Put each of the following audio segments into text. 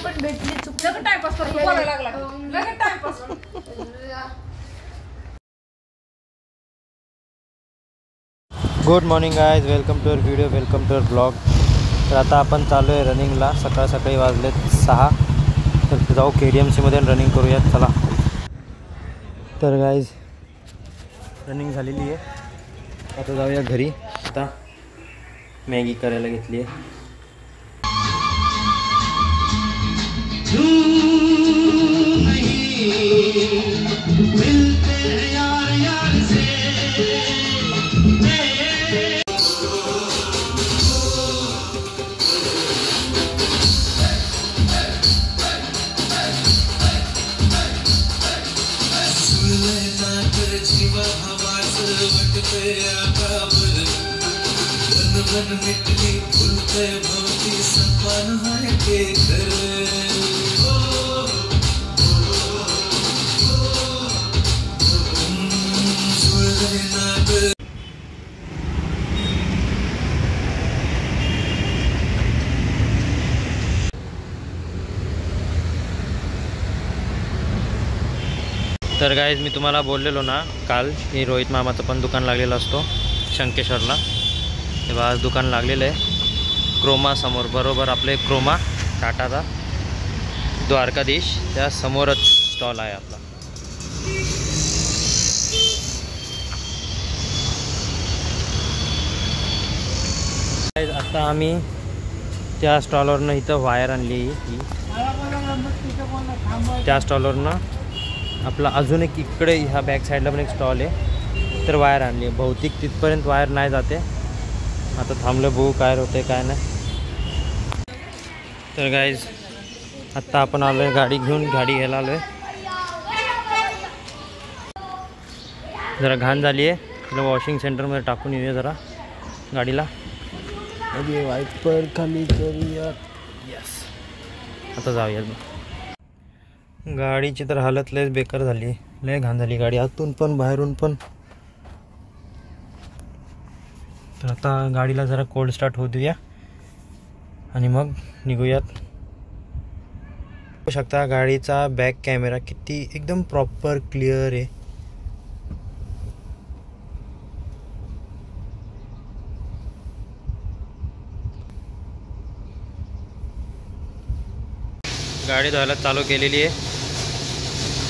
पण भेटली चुकलं टाइमपास करतो बोलायला लागला लगेच timepass. Good morning guys, welcome to our video, welcome to our blog. तर आता आपण चालू आहे रनिंगला. सकाळी वाजलेत 6. तर जाऊ KDMC मध्ये रनिंग करूयात. चला. तर गाइज रनिंग झालेली आहे. आता जाऊया घरी. आता मॅगी करायला घेतली आहे. मिटली फुलते भवती सपन है के घर. तर गाईज मी तुम्हाला बोललेलो ना काल की रोहित मामाचं पण दुकान लागलेलं असतो शंकेश्वरला. तेव्हा आज दुकान लागलेलं आहे क्रोमा समोर. बरोबर आपले क्रोमा टाटाचा द्वारकाधीश त्या समोरच स्टॉल आहे आपला. आता आम्ही त्या स्टॉलवरनं इथं वायर आणली. त्या स्टॉलवरनं आपला अजून एक इकडे ह्या बॅक साईडला पण एक स्टॉल आहे. तर वायर आणली. बहुतेक तिथपर्यंत वायर नाही जाते. आता थांबलं बघू काय होतं काय नाही. तर गाईज आत्ता आपण आलो आहे गाडी घेऊन. गाडी घ्यायला आलो आहे. जरा घाण झाली आहे. तिला वॉशिंग सेंटरमध्ये टाकून येऊया जरा गाडीला. वाईपर खाली करूया. यस. आता जाऊया. गाडीची तर हालत लयच बेकार झाली. लय घाण झाली गाडी आतून पण बाहेरून पण. तर आता गाडीला जरा कोल्ड स्टार्ट होऊ देऊया आणि मग निघूयात. बघू शकता गाडीचा बॅक कॅमेरा किती एकदम प्रॉपर क्लिअर आहे. गाडी धुवायला चालू केलेली आहे.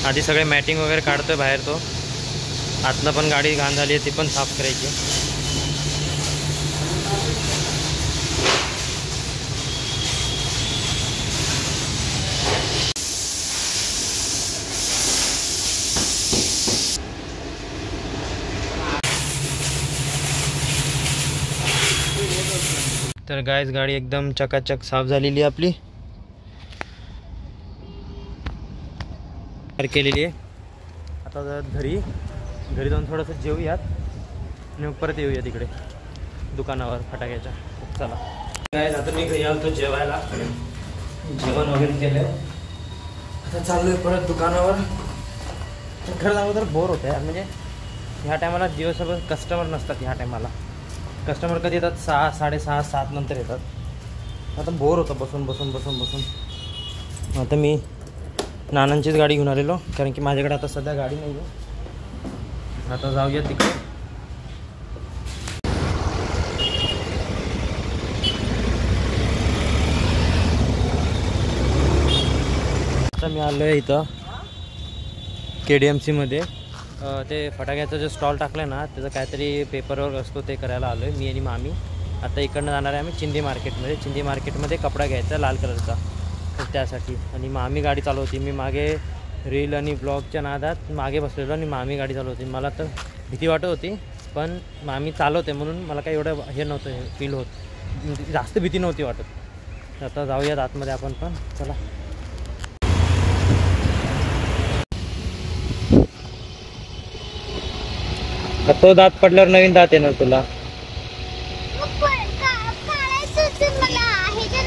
आधी सगळे मॅटिंग वगैरे काढतोय बाहेर. तो आतनं पण गाडी घाण झाली आहे ती पण साफ करायची. तर गाईज गाडी एकदम चकाचक साफ झालेली आहे आपली. केलेली आहे. आता घरी जाऊन थोडंसं जेवूयात आणि परत येऊया तिकडे दुकानावर फटाक्याच्या. चला काय आता मी घरी आलो जेवायला. जेवण वगैरे केलं. आता चाललो आहे परत दुकानावर. खरं सांगू तर बोर होतं आहे. म्हणजे ह्या टायमाला दिवसभर कस्टमर नसतात. ह्या टायमाला कस्टमर कधी येतात 6, 6:30, 7 नंतर येतात. आता बोर होतं बसून. आता मी नानांचीच गाडी घेऊन आलेलो कारण की माझ्याकडे आता सध्या गाडी नाही आहे. आता जाऊया तिकडे. आता मी आलो आहे इथं KDMC मध्ये. ते फटाक्याचं जे स्टॉल टाकलं आहे ना त्याचं काहीतरी पेपरवर्क असतो ते करायला आलो आहे मी आणि मामी. आता इकडनं जाणार आहे आम्ही चिंदी मार्केटमध्ये. चिंदी मार्केटमध्ये कपडा घ्यायचा लाल कलरचा. तर त्यासाठी आणि मामी गाडी चालवती. मी मागे रील आणि ब्लॉगच्या नादात मागे बसलेलो आणि मामी गाडी चालवती. मला तर भीती वाटत होती पण मामी चालवते म्हणून मला काही एवढं हे नव्हतं फील होत. जास्त भीती नव्हती वाटत. आता जाऊयात आतमध्ये आपण पण. चला. तो दात पडल्यावर नवीन दात येणार तुला.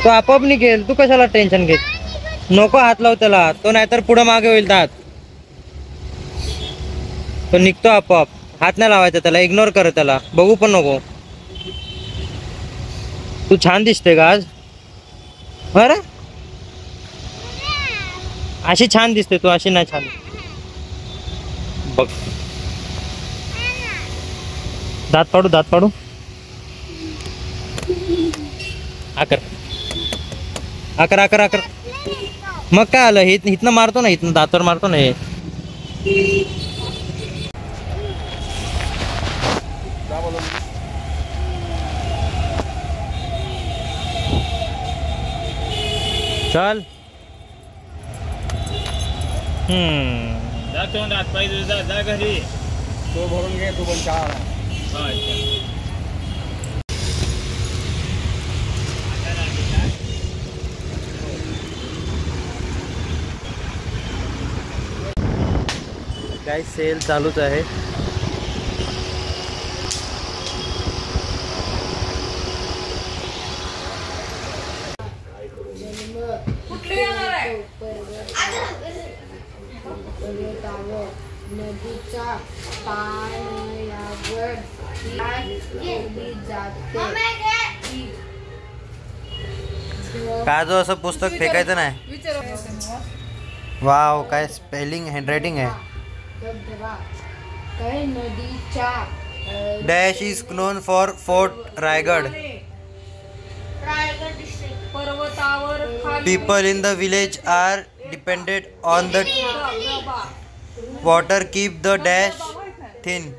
तो आपोआप निघेल. तू कशाला टेन्शन घेत. नको हात लाव त्याला. तो नाहीतर पुढं मागे होईल दात. तो निघतो आपोआप. हात नाही लावायचा त्याला. इग्नोर कर त्याला. बघू पण नको. तू छान दिसते का आज. अरे अशी छान दिसते तू, अशी नाही छान बघ. दात पाडू आकर आकर आकर आकर. मग काय आलं, हे इथनं मारतो ना, इथनं दातावर मारतो ना हे. चल. जातो रात पाहिजे, जा घरी. तो भरून घे, तू पण चहा. काय सेल चालूच आहे. कुठली येणार आहे? नदीच्या पाण्यावर ठेवली जाते. काय जो असं पुस्तक फेकायचं नाही. वाव, काय स्पेलिंग हँडरायटिंग आहे. धबधबा काय नदीच्या dash is known for fort Raigad. पर्वतावर खाली people in the village are depended on the धबधबा. Water keep the dash thin.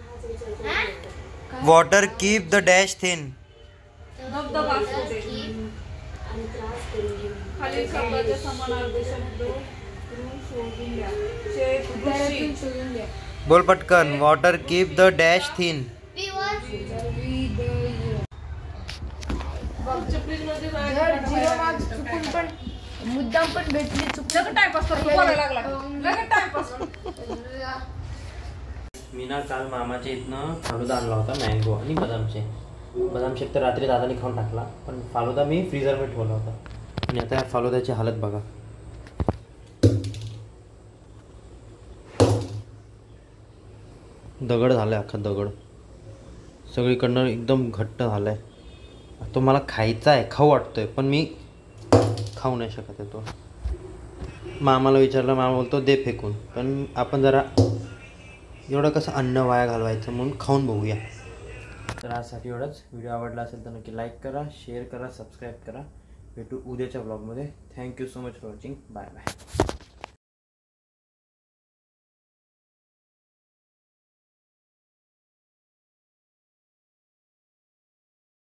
Water keep the dash thin. धबधबा असतो ते. खालील शब्दाचे समानार्थी शब्द शोधून द्या. शेत, कृषी. शोधून द्या. बोल पटकन. Water keep the dash thin. जर झिरो मार्क्स चुकून पण मुद्दाम पण भेटली चुकलं लगेच टाइमपास करतो, बोलायला लागला. लगेच टाइमपास. मी ना काल मामाच्या इथनं फालुदा आणला होता, मँगो आणि बदाम शेक तर रात्री दादाने खाऊन टाकला, पण फालुदा मी फ्रीजरमध्ये ठेवला होता. आणि आता या फालुद्याची हालत बघा. दगड झालं आहे, अख्खा दगड सगळीकडनं एकदम घट्ट झालं आहे. तो मला खायचा आहे, खाऊ वाटतोय, पण मी खाऊ नाही शकत आहे तो. मामाला विचारलं, मामा बोलतो दे फेकून. पण आपण जरा एवढं कसं अन्न वाया घालवायचं म्हणून खाऊन बघूया. तर आजसाठी एवढंच. व्हिडिओ आवडला असेल तर नक्की लाईक करा, शेअर करा, सबस्क्राईब करा. भेटू उद्याच्या ब्लॉगमध्ये. Thank you so much for watching. Bye bye.